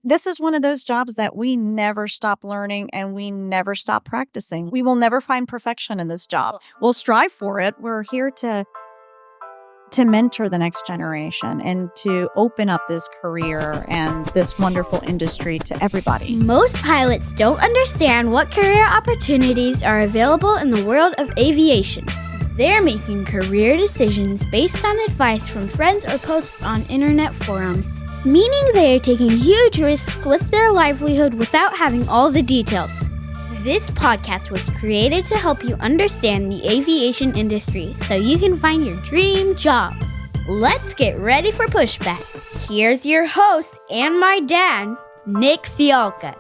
this is one of those jobs that we never stop learning and we never stop practicing. We will never find perfection in this job. We'll strive for it. We're here to mentor the next generation and to open up this career and this wonderful industry to everybody. Most pilots don't understand what career opportunities are available in the world of aviation. They're making career decisions based on advice from friends or posts on internet forums, meaning they are taking huge risks with their livelihood without having all the details. This podcast was created to help you understand the aviation industry so you can find your dream job. Let's get ready for Pushback. Here's your host and my dad, Nick Fialka.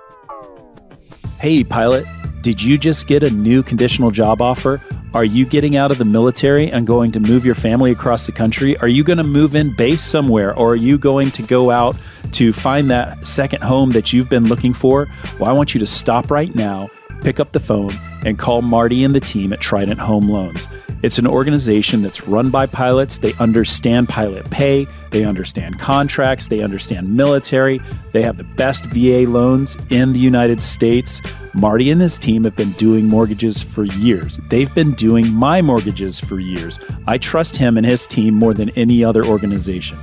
Hey, pilot, did you just get a new conditional job offer? Are you getting out of the military and going to move your family across the country? Are you going to move in base somewhere, or are you going to go out to find that second home that you've been looking for? Well, I want you to stop right now, pick up the phone, and call Marty and the team at Trident Home Loans. It's an organization that's run by pilots. They understand pilot pay. They understand contracts. They understand military. They have the best VA loans in the United States. Marty and his team have been doing mortgages for years. They've been doing my mortgages for years. I trust him and his team more than any other organization.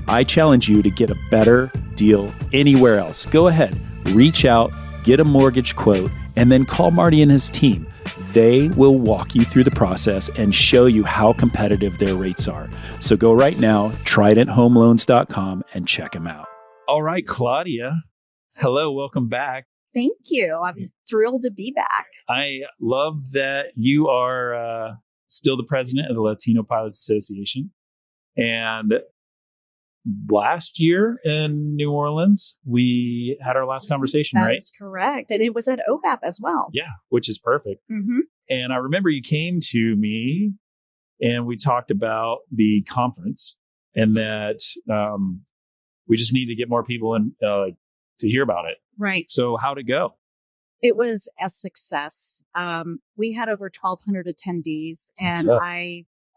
I challenge you to get a better deal anywhere else. Go ahead, reach out, get a mortgage quote, and then call Marty and his team. They will walk you through the process and show you how competitive their rates are. So go right now, tridenthomeloans.com, and check them out. All right, Claudia. Hello, welcome back. Thank you. I'm thrilled to be back. I love that you are still the president of the Latino Pilots Association. And last year in New Orleans, we had our last conversation, right? That's correct. And it was at OBAP as well. Yeah, which is perfect. Mm-hmm. And I remember you came to me and we talked about the conference and that we just need to get more people in to hear about it. Right. So how'd it go? It was a success. We had over 1,200 attendees, and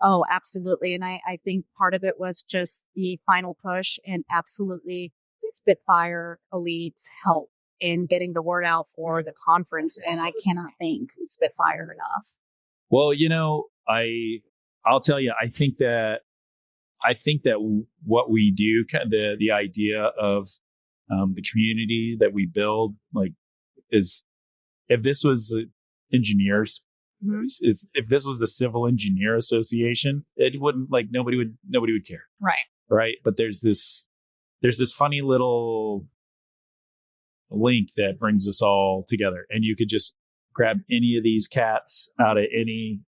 Oh, absolutely. And I think part of it was just the final push, and absolutely Spitfire Elite's help in getting the word out for the conference. And I cannot thank Spitfire enough. Well, I'll tell you, I think that what we do, kind of the idea of the community that we build, is if this was engineers. Mm-hmm. If this was the Civil Engineer Association, it wouldn't nobody would care. Right. But there's this funny little link that brings us all together, and you could just grab any of these cats out of any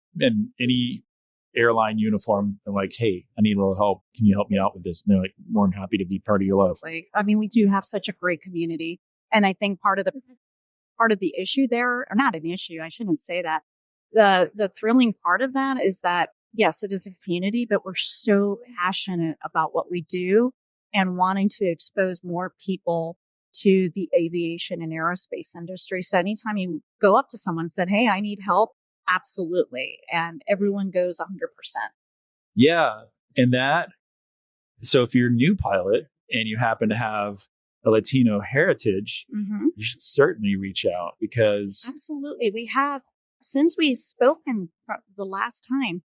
airline uniform and hey, I need a little help. Can you help me out with this? And they're more than happy to be part of your love. We do have such a great community, and I think part of the issue there, or not an issue, I shouldn't say that. The thrilling part of that is that, yes, it is a community, but we're so passionate about what we do and wanting to expose more people to the aviation and aerospace industry. So anytime you go up to someone and said, hey, I need help, absolutely. And everyone goes 100%. Yeah. And so if you're a new pilot and you happen to have a Latino heritage, mm-hmm. you should certainly reach out because... Absolutely. We have. Since we've spoken the last time,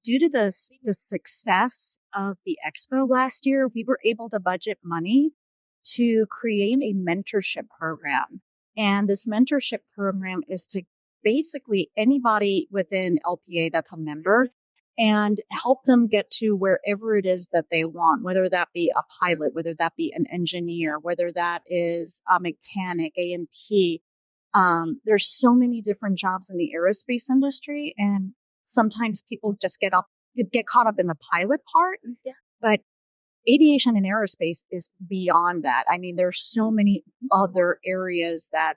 due to the success of the expo last year, we were able to budget money to create a mentorship program. And this mentorship program is to basically anybody within LPA that's a member and help them get to wherever it is that they want, whether that be a pilot, whether that be an engineer, whether that is a mechanic, A&P. There's so many different jobs in the aerospace industry, and sometimes people just get caught up in the pilot part. Yeah. But aviation and aerospace is beyond that. There's so many other areas that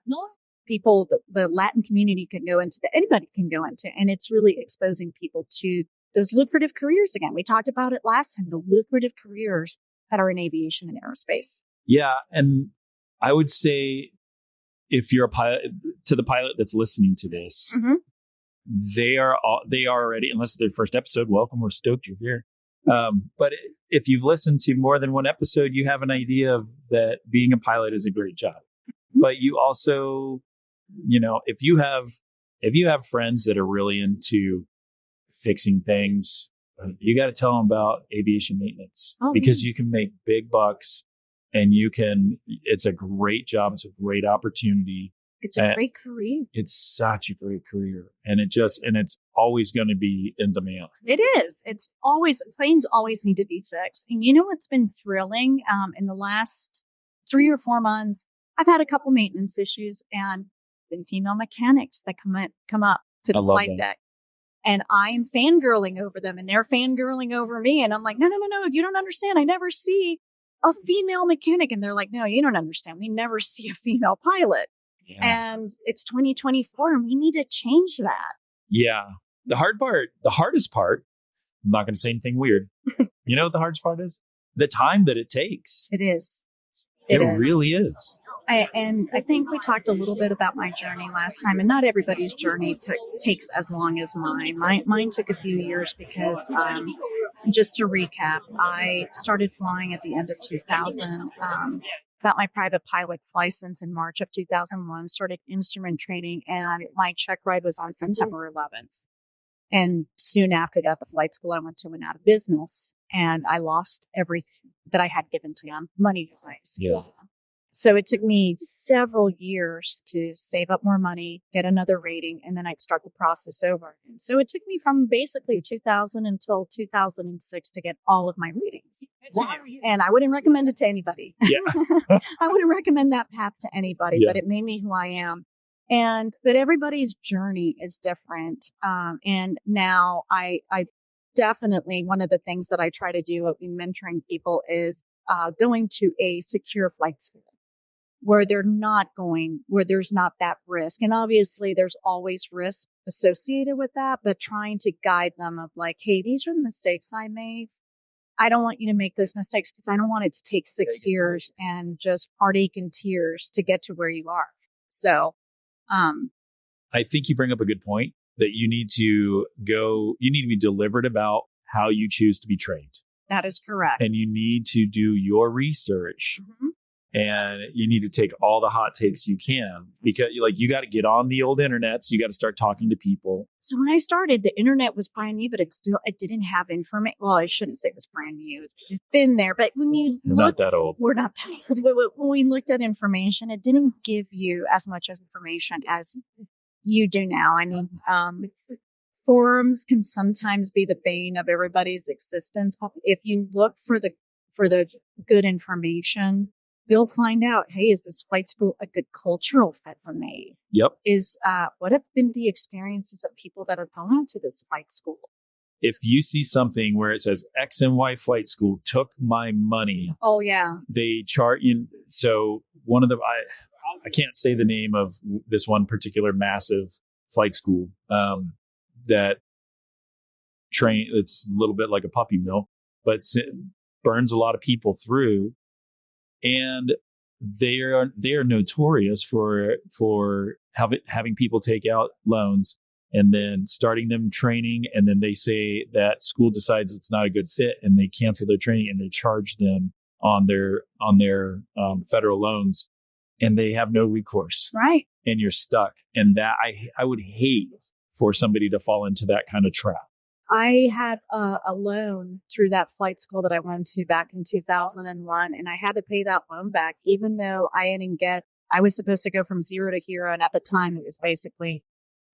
people, the Latin community can go into, that anybody can go into, and it's really exposing people to those lucrative careers again. We talked about it last time, the lucrative careers that are in aviation and aerospace. Yeah, and I would say, if you're a pilot, to the pilot that's listening to this, mm-hmm. they are already, unless it's their first episode, welcome. We're stoked you're here. But if you've listened to more than one episode, you have an idea of that being a pilot is a great job. But you also, if you have friends that are really into fixing things, you got to tell them about aviation maintenance because you can make big bucks and it's a great job. It's a great opportunity. It's a great career. It's such a great career. And it's always going to be in demand. It is. Planes always need to be fixed. And you know what's been thrilling? In the last 3 or 4 months, I've had a couple maintenance issues and been female mechanics that come up to the flight deck. And I am fangirling over them and they're fangirling over me. And I'm like, no, you don't understand. I never see a female mechanic. And they're like, no, you don't understand. We never see a female pilot. Yeah. And it's 2024 and we need to change that. Yeah. The hardest part, I'm not going to say anything weird. You know what the hardest part is? The time that it takes. It is. It really is. And I think we talked a little bit about my journey last time, and not everybody's journey takes as long as mine. Mine took a few years because, just to recap, I started flying at the end of 2000, got my private pilot's license in March of 2001, started instrument training, and my check ride was on September 11th. And soon after that, the flight school I went to went out of business, and I lost everything that I had given to them, money-wise. Yeah. So it took me several years to save up more money, get another rating, and then I'd start the process over. So it took me from basically 2000 until 2006 to get all of my ratings. And I wouldn't recommend it to anybody. Yeah. I wouldn't recommend that path to anybody, but it made me who I am. But everybody's journey is different. And now I definitely, one of the things that I try to do in mentoring people is going to a secure flight school where there's not that risk. And obviously there's always risk associated with that, but trying to guide them of like, hey, these are the mistakes I made. I don't want you to make those mistakes because I don't want it to take 6 years and just heartache and tears to get to where you are. So, I think you bring up a good point that you need to be deliberate about how you choose to be trained. That is correct. And you need to do your research. Mm-hmm. And you need to take all the hot takes you can because you got to get on the old internet. So you got to start talking to people. So when I started, the internet was brand new, but it didn't have information. Well, I shouldn't say it was brand new. It's been there. But when you We're not that old. We're not that old. But when we looked at information, it didn't give you as much information as you do now. I mean, forums can sometimes be the bane of everybody's existence. If you look for the good information, you'll find out, hey, is this flight school a good cultural fit for me? Yep. What have been the experiences of people that have gone to this flight school? If you see something where it says X and Y flight school took my money. Oh, yeah. They chart you. So one of I can't say the name of this one particular massive flight school that it's a little bit like a puppy mill, but it burns a lot of people through. And they are notorious for having people take out loans and then starting them training. And then they say that school decides it's not a good fit and they cancel their training and they charge them on their federal loans and they have no recourse. Right. And you're stuck. And that I would hate for somebody to fall into that kind of trap. I had a loan through that flight school that I went to back in 2001, and I had to pay that loan back, even though I was supposed to go from zero to hero. And at the time, it was basically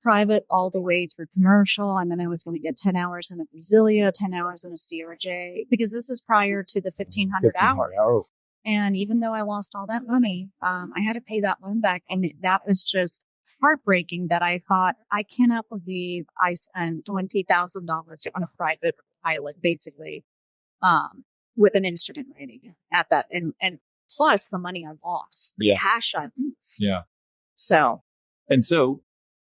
private all the way through commercial. And then I was going to get 10 hours in a Brasilia, 10 hours in a CRJ, because this is prior to the 1,500 hour. And even though I lost all that money, I had to pay that loan back. And that was just heartbreaking that I thought, I cannot believe I spent $20,000 on a private pilot, basically, with an instrument rating at that. And plus the money I lost, the cash I lost. Yeah. So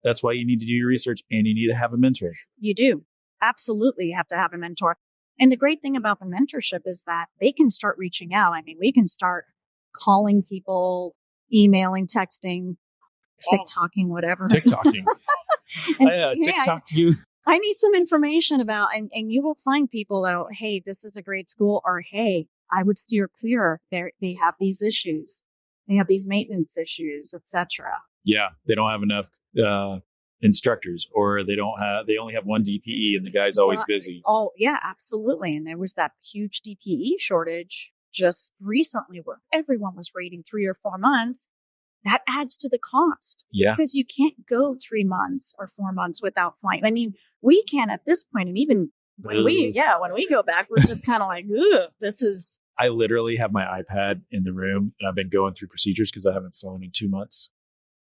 that's why you need to do your research and you need to have a mentor. You do. Absolutely. You have to have a mentor. And the great thing about the mentorship is that they can start reaching out. I mean, we can start calling people, emailing, texting, TikToking, whatever. TikToking. TikTok you. I need some information about, and you will find people that, hey, this is a great school, or hey, I would steer clear. They have these issues. They have these maintenance issues, etc. Yeah. They don't have enough instructors, or they only have one DPE and the guy's always busy. Oh, yeah, absolutely. And there was that huge DPE shortage just recently where everyone was waiting 3 or 4 months. That adds to the cost. Yeah. Because you can't go 3 months or 4 months without flying. I mean, we can at this point, and even when we go back, we're just kind of like, ugh, this is. I literally have my iPad in the room, and I've been going through procedures because I haven't flown in 2 months.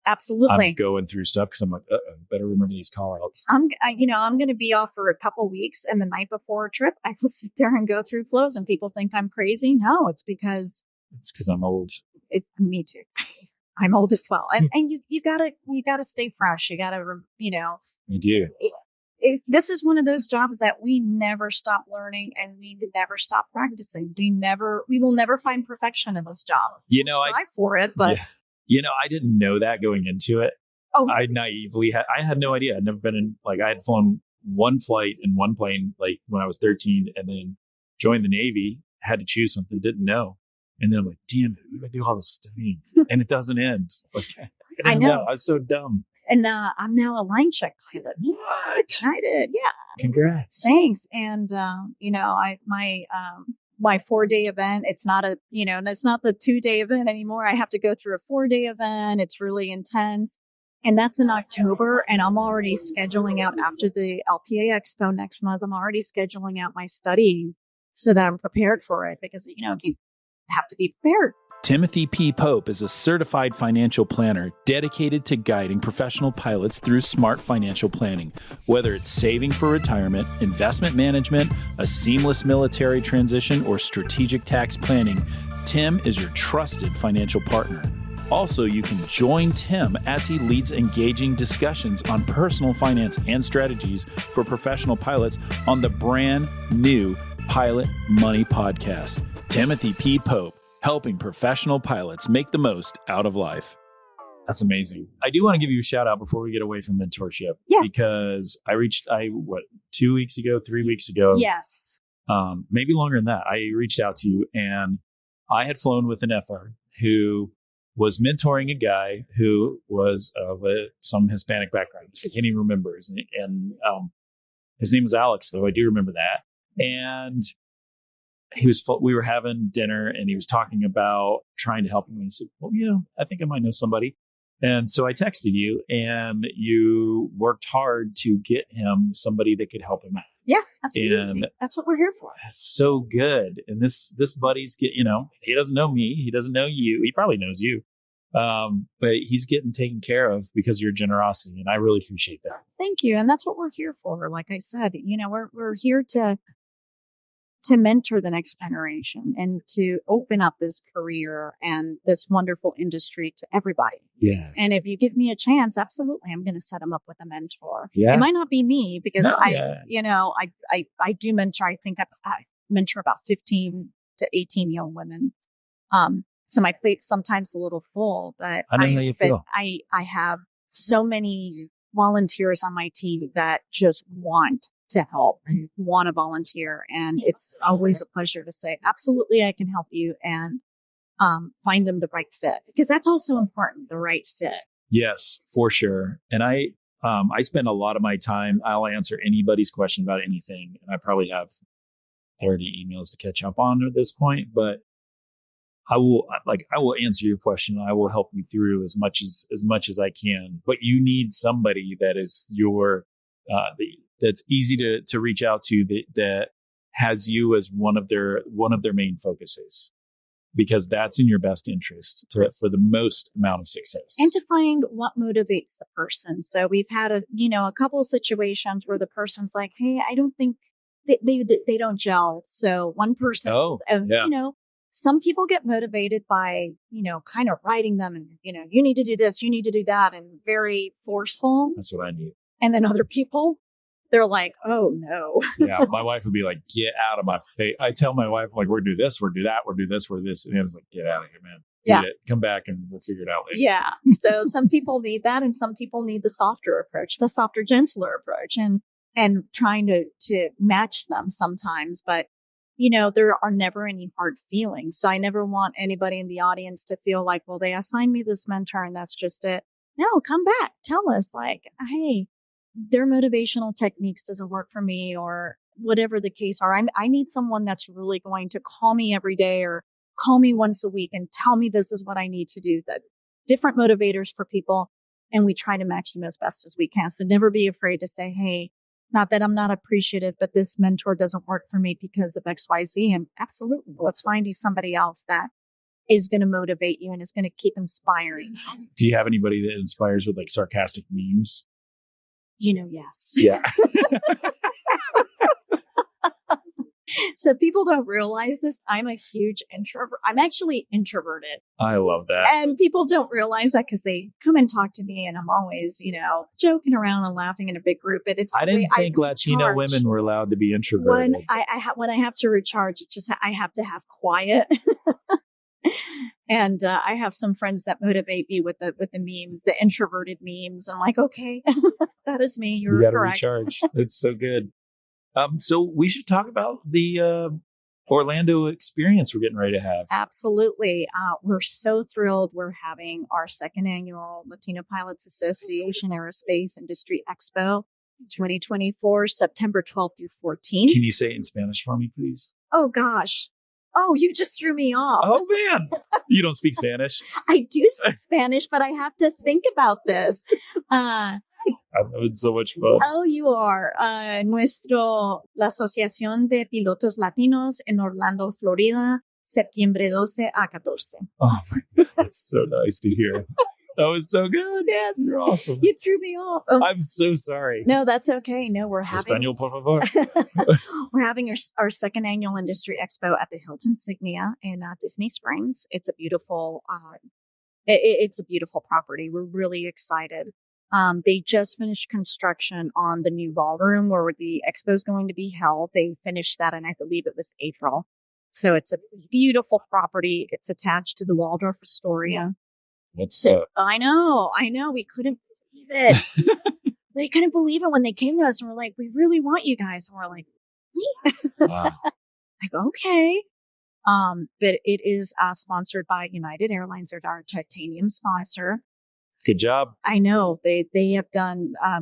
Absolutely. I'm going through stuff because I'm like, better remember these call outs. I'm going to be off for a couple weeks, and the night before a trip, I will sit there and go through flows, and people think I'm crazy. No, it's because I'm old. It's me too. I'm old as well, and you gotta stay fresh. You gotta, You do. This is one of those jobs that we never stop learning, and we never stop practicing. We will never find perfection in this job. You know, strive for it, but. Yeah. I didn't know that going into it. Oh, I naively I had no idea. I'd never been in, I had flown one flight in one plane, when I was 13, and then joined the Navy, had to choose something, didn't know. And then I'm like, damn it, I do all this studying and it doesn't end. I know. I was so dumb. And I'm now a line check pilot. What? I did. Yeah. Congrats. Thanks. And, my 4-day event, it's not it's not the 2-day event anymore. I have to go through a 4-day event. It's really intense. And that's in October. And I'm already scheduling out after the LPA Expo next month. I'm already scheduling out my studying so that I'm prepared for it, because, you have to be prepared. Timothy P. Pope is a certified financial planner dedicated to guiding professional pilots through smart financial planning. Whether it's saving for retirement, investment management, a seamless military transition, or strategic tax planning, Tim is your trusted financial partner. Also, you can join Tim as he leads engaging discussions on personal finance and strategies for professional pilots on the brand new Pilot Money podcast. Timothy P. Pope, helping professional pilots make the most out of life. That's amazing. I do want to give you a shout out before we get away from mentorship. Yeah. Because 2 weeks ago, 3 weeks ago? Yes. Maybe longer than that. I reached out to you, and I had flown with an FR who was mentoring a guy who was of some Hispanic background. I can't even remember his name. And his name was Alex, though. I do remember that. And we were having dinner, and he was talking about trying to help him. And he said, well, I think I might know somebody. And so I texted you, and you worked hard to get him somebody that could help him out. Yeah, absolutely. And that's what we're here for. That's so good. And this buddy's he doesn't know me. He doesn't know you. He probably knows you. But he's getting taken care of because of your generosity. And I really appreciate that. Thank you. And that's what we're here for. Like I said, we're here to mentor the next generation and to open up this career and this wonderful industry to everybody. Yeah. And if you give me a chance, absolutely, I'm going to set them up with a mentor. Yeah. It might not be me because I do mentor. I think I mentor about 15 to 18 young women. So my plate's sometimes a little full, but I know how you feel. I have so many volunteers on my team that just want to help and want to volunteer. And it's always a pleasure to say, absolutely, I can help you, and find them the right fit, because that's also important, the right fit. Yes, for sure. And I spend a lot of my time, I'll answer anybody's question about anything. And I probably have 30 emails to catch up on at this point, but I will answer your question. I will help you through as much as I can, but you need somebody that is that's easy to reach out to, that has you as one of their main focuses, because that's in your best interest for the most amount of success. And to find what motivates the person. So we've had a couple of situations where the person's like, hey, I don't think they don't gel. So one person, some people get motivated by, kind of writing them and, you need to do this, you need to do that, and very forceful. That's what I need. And then other people, they're like, oh no. Yeah. My wife would be like, get out of my face. I tell my wife, like, we're do this, we're do that, we're do this, we're this. And I was like, get out of here, man. Yeah. Come back and we'll figure it out later. Yeah. So some people need that, and some people need the softer approach, the softer, gentler approach. And and trying to match them sometimes. But, there are never any hard feelings. So I never want anybody in the audience to feel like, well, they assigned me this mentor and that's just it. No, come back. Tell us like, hey, their motivational techniques doesn't work for me, or whatever the case are. I need someone that's really going to call me every day or call me once a week and tell me this is what I need to do. That different motivators for people. And we try to match them as best as we can. So never be afraid to say, hey, not that I'm not appreciative, but this mentor doesn't work for me because of XYZ. And absolutely, let's find you somebody else that is going to motivate you and is going to keep inspiring. Do you have anybody that inspires with like sarcastic memes? Yes. Yeah. So people don't realize this. I'm a huge introvert. I'm actually introverted. I love that. And people don't realize that because they come and talk to me and I'm always, joking around and laughing in a big group. But I didn't think Latino women were allowed to be introverted. When I have to recharge, I have to have quiet. And I have some friends that motivate me with the memes, the introverted memes. I'm like, okay, that is me. You gotta correct. Recharge. It's so good. So we should talk about the Orlando experience we're getting ready to have. Absolutely. We're so thrilled. We're having our second annual Latino Pilots Association Aerospace Industry Expo 2024, September 12th through 14th. Can you say it in Spanish for me, please? Oh, gosh. Oh, you just threw me off. Oh, man. You don't speak Spanish? I do speak Spanish, but I have to think about this. I'm having so much fun. Oh, you are. La Asociación de Pilotos Latinos en Orlando, Florida, septiembre 12 a 14. Oh, my God. That's so nice to hear. That was so good. Yes. You're awesome. You threw me off. Oh. I'm so sorry. No, that's okay. No, we're having... Español, por favor. We're having our second annual Industry Expo at the Hilton Signia in Disney Springs. It's a beautiful... it's a beautiful property. We're really excited. They just finished construction on the new ballroom where the expo is going to be held. They finished that, and I believe it was April. So it's a beautiful property. It's attached to the Waldorf Astoria. I know. We couldn't believe it. They couldn't believe it when they came to us and were like, we really want you guys. And we're like, wow. Like, okay. But it is sponsored by United Airlines. They're our titanium sponsor. Good job. I know they have done, I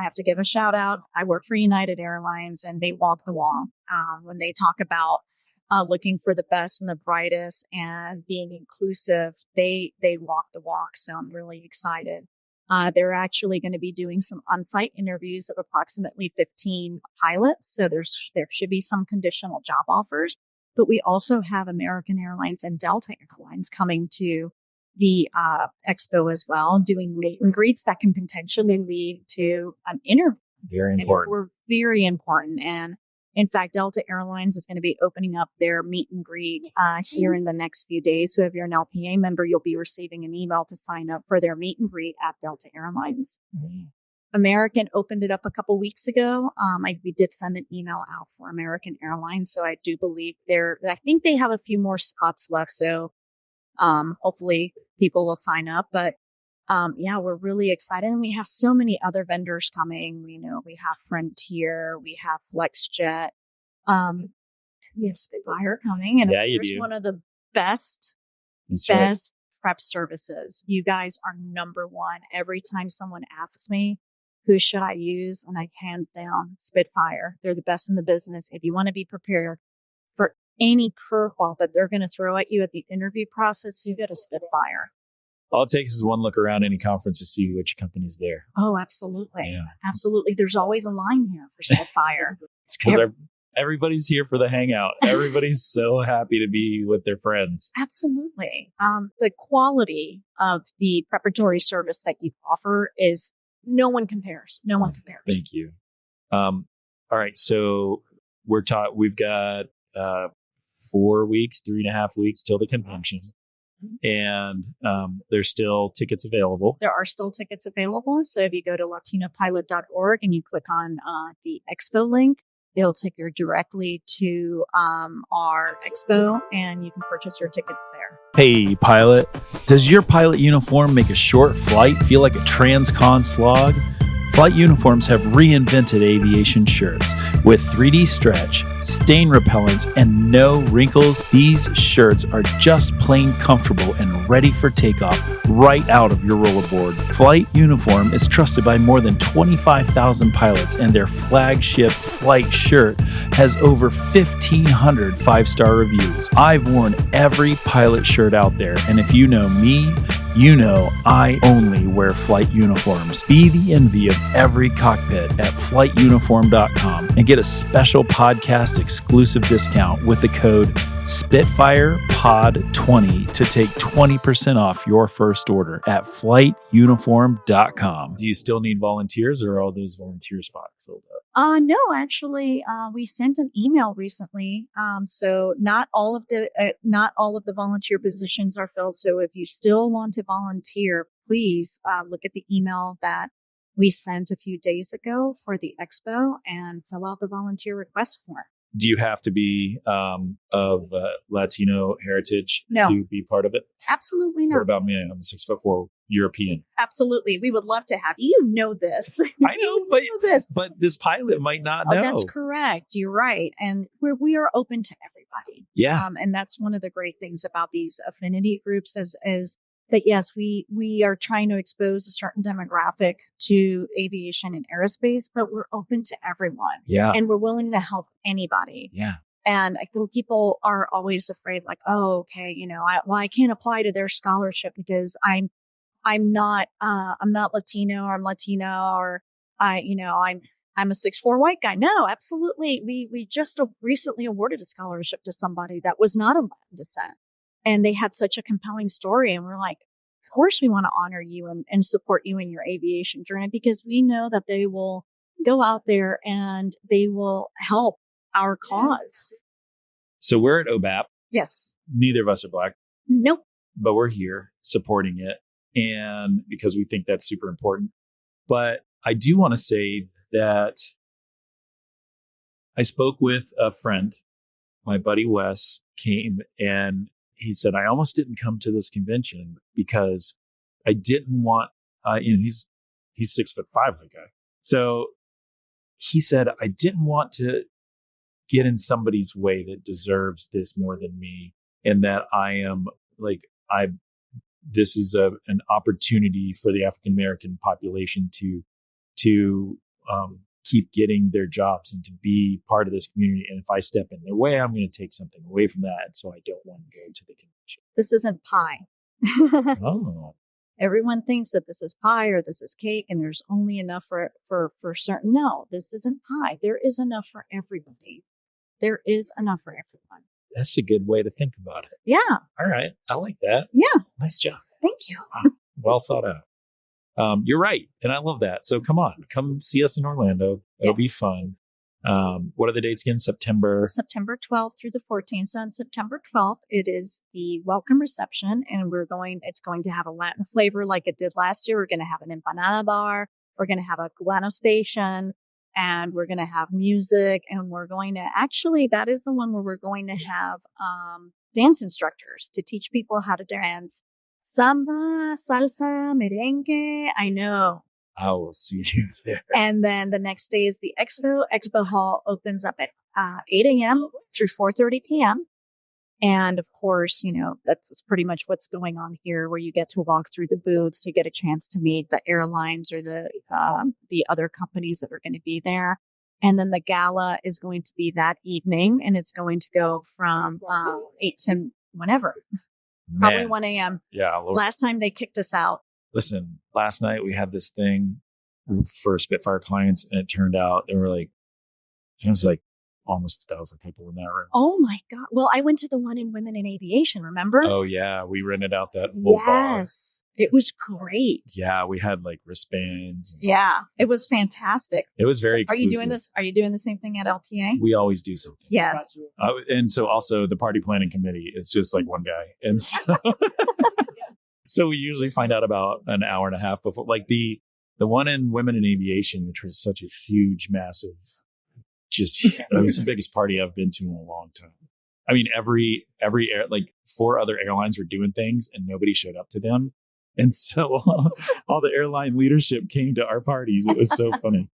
have to give a shout out. I work for United Airlines and they walk the walk. When they talk about looking for the best and the brightest and being inclusive, they walk the walk. So I'm really excited. They're actually going to be doing some on-site interviews of approximately 15 pilots. So there should be some conditional job offers. But we also have American Airlines and Delta Airlines coming to the expo as well, doing meet and greets that can potentially lead to an interview. Very important. We're very important. And in fact, Delta Airlines is going to be opening up their meet and greet here in the next few days. So if you're an LPA member, you'll be receiving an email to sign up for their meet and greet at Delta Airlines. Mm-hmm. American opened it up a couple weeks ago. We did send an email out for American Airlines. So I do believe I think they have a few more spots left. So hopefully people will sign up. But we're really excited. And we have so many other vendors coming. We have Frontier, we have FlexJet, we have Spitfire coming. And there's one of the best prep services. You guys are number one. Every time someone asks me, who should I use? And hands down, Spitfire. They're the best in the business. If you want to be prepared for any curveball that they're going to throw at you at the interview process, you get a Spitfire. All it takes is one look around any conference to see which company's there. Oh, absolutely. Yeah. Absolutely. There's always a line here for Spitfire. It's because everybody's here for the hangout. Everybody's so happy to be with their friends. Absolutely. The quality of the preparatory service that you offer is no one compares. No one compares. Thank you. All right. So we've got 4 weeks, 3.5 weeks till the convention. And there's still tickets available. There are still tickets available. So if you go to latinopilot.org and you click on the expo link, it'll take you directly to our expo and you can purchase your tickets there. Hey, pilot. Does your pilot uniform make a short flight feel like a transcon slog? Flight Uniforms have reinvented aviation shirts with 3D stretch, stain repellents, and no wrinkles. These shirts are just plain comfortable and ready for takeoff right out of your rollerboard. Flight Uniform is trusted by more than 25,000 pilots, and their flagship flight shirt has over 1,500 five-star reviews. I've worn every pilot shirt out there, and if you know me, you know I only wear flight uniforms. Be the envy of every cockpit at flightuniform.com and get a special podcast exclusive discount with the code SpitfirePod20 to take 20% off your first order at flightuniform.com. Do you still need volunteers, or are all those volunteer spots filled up? No, actually, we sent an email recently. So not all of the volunteer positions are filled. So if you still want to volunteer, please look at the email that we sent a few days ago for the expo and fill out the volunteer request form. Do you have to be of Latino heritage No. to be part of it? Absolutely not. What about me? I'm 6'4" European. Absolutely. We would love to have you. You know this. I know, but this pilot might not know. That's correct. You're right. And we are open to everybody. Yeah. And that's one of the great things about these affinity groups is that, yes, we are trying to expose a certain demographic to aviation and aerospace, but we're open to everyone. Yeah. And we're willing to help anybody. Yeah. And I think people are always afraid, like, oh, okay, I can't apply to their scholarship because I'm not Latino, or I'm Latino, or I'm a 6'4" white guy. No, absolutely. We just recently awarded a scholarship to somebody that was not of Latin descent. And they had such a compelling story. And we're like, of course we want to honor you and support you in your aviation journey, because we know that they will go out there and they will help our cause. So we're at OBAP. Yes. Neither of us are Black. Nope. But we're here supporting it. And because we think that's super important. But I do want to say that I spoke with a friend, my buddy Wes came, and he said, I almost didn't come to this convention because I didn't want, he's 6'5" like guy. So he said, I didn't want to get in somebody's way that deserves this more than me. And that this is an opportunity for the African American population to keep getting their jobs and to be part of this community. And if I step in their way, I'm going to take something away from that. And so I don't want to go to the convention. This isn't pie. Oh. Everyone thinks that this is pie or this is cake and there's only enough for certain. No, this isn't pie. There is enough for everybody. There is enough for everyone. That's a good way to think about it. Yeah. All right. I like that. Yeah. Nice job. Thank you. Wow. Well thought out. You're right. And I love that. So come see us in Orlando. It'll be fun. What are the dates again? September 12th through the 14th. So on September 12th, it is the welcome reception, and it's going to have a Latin flavor like it did last year. We're going to have an empanada bar. We're going to have a Cubano station, and we're going to have music, and we're going to that is the one where we're going to have, dance instructors to teach people how to dance. Samba, salsa, merengue. I know. I will see you there. And then the next day is the expo. Expo Hall opens up at 8 a.m. through 4:30 p.m. And of course, that's pretty much what's going on here, where you get to walk through the booths. You get a chance to meet the airlines or the other companies that are going to be there. And then the gala is going to be that evening, and it's going to go from 8 to whenever. Probably 1 a.m. Yeah. Last time they kicked us out. Listen, last night we had this thing for Spitfire clients, and it turned out it was like almost 1,000 people in that room. Oh my God. Well, I went to the one in Women in Aviation, remember? Oh yeah. We rented out that whole bar. Yes. It was great. Yeah. We had like wristbands. Yeah. It was fantastic. It was very exclusive. Are you doing the same thing at L.P.A? We always do something. Yes. And so also the party planning committee is just like one guy. And so, so we usually find out about an hour and a half before, like the one in Women in Aviation, which was such a huge, massive, it was the biggest party I've been to in a long time. I mean, every like 4 other airlines were doing things and nobody showed up to them. And so all the airline leadership came to our parties. It was so funny.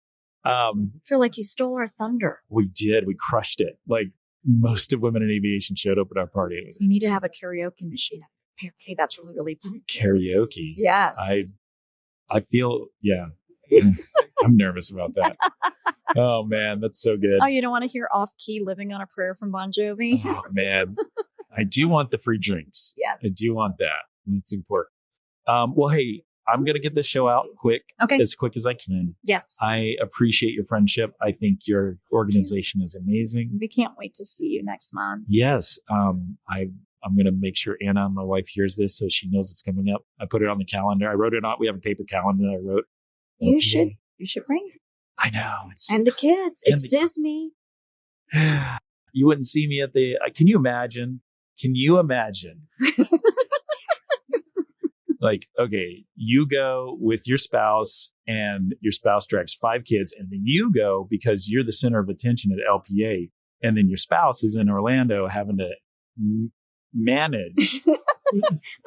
So like you stole our thunder. We did. We crushed it. Like most of Women in Aviation showed up at our party. It was You need to have a karaoke machine. Okay, that's really fun. karaoke. Yes. I feel, I'm nervous about that. Oh man, that's so good. Oh, you don't want to hear Off Key Living on a Prayer from Bon Jovi? Oh man, I do want the free drinks. Yeah. I do want that. It's important. Well, hey, I'm going to get this show out as quick as I can. Yes. I appreciate your friendship. I think your organization is amazing. We can't wait to see you next month. Yes. I'm going to make sure Anna, my wife, hears this so she knows it's coming up. I put it on the calendar. I wrote it on. We have a paper calendar I wrote. You should bring her. I know. And the kids. It's Disney. You wouldn't see me at the, can you imagine? Like, okay, you go with your spouse and your spouse drags 5 kids, and then you go because you're the center of attention at L.P.A. And then your spouse is in Orlando having to manage.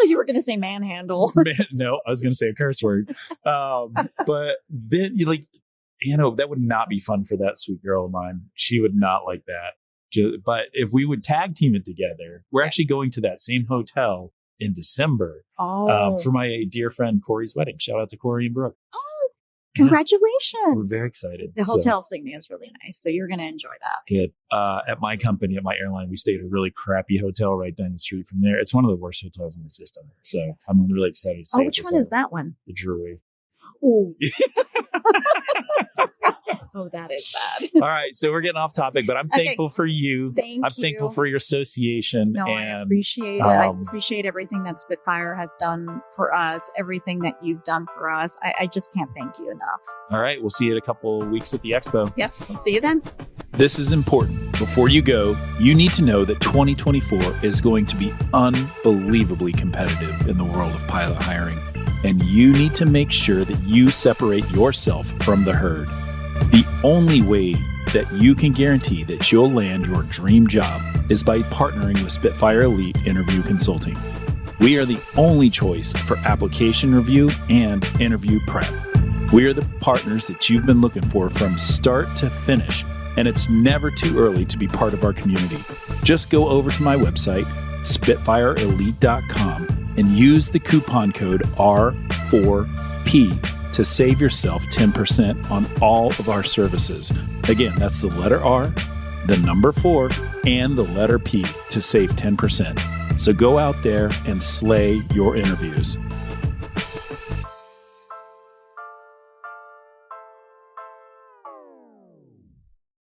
You were going to say manhandle. No, I was going to say a curse word. But then that would not be fun for that sweet girl of mine. She would not like that. But if we would tag team it together, we're actually going to that same hotel in December for my dear friend Corey's wedding. Shout out to Corey and Brooke. Oh, congratulations. Yeah, we're very excited. The hotel signia is really nice. So you're going to enjoy that. Good. At my company, at my airline, we stayed at a really crappy hotel right down the street from there. It's one of the worst hotels in the system. So I'm really excited to stay. Which one is that one? The Drury. Oh. Oh, that is bad. All right. So we're getting off topic, but I'm thankful for you. I'm thankful for your association. No, and, I appreciate it. I appreciate everything that Spitfire has done for us, everything that you've done for us. I just can't thank you enough. All right. We'll see you in a couple of weeks at the expo. Yes. We'll see you then. This is important. Before you go, you need to know that 2024 is going to be unbelievably competitive in the world of pilot hiring. And you need to make sure that you separate yourself from the herd. The only way that you can guarantee that you'll land your dream job is by partnering with Spitfire Elite Interview Consulting. We are the only choice for application review and interview prep. We are the partners that you've been looking for from start to finish, and it's never too early to be part of our community. Just go over to my website, spitfireelite.com, and use the coupon code R4P to save yourself 10% on all of our services. Again, that's the letter R, the number 4, and the letter P to save 10%. So go out there and slay your interviews.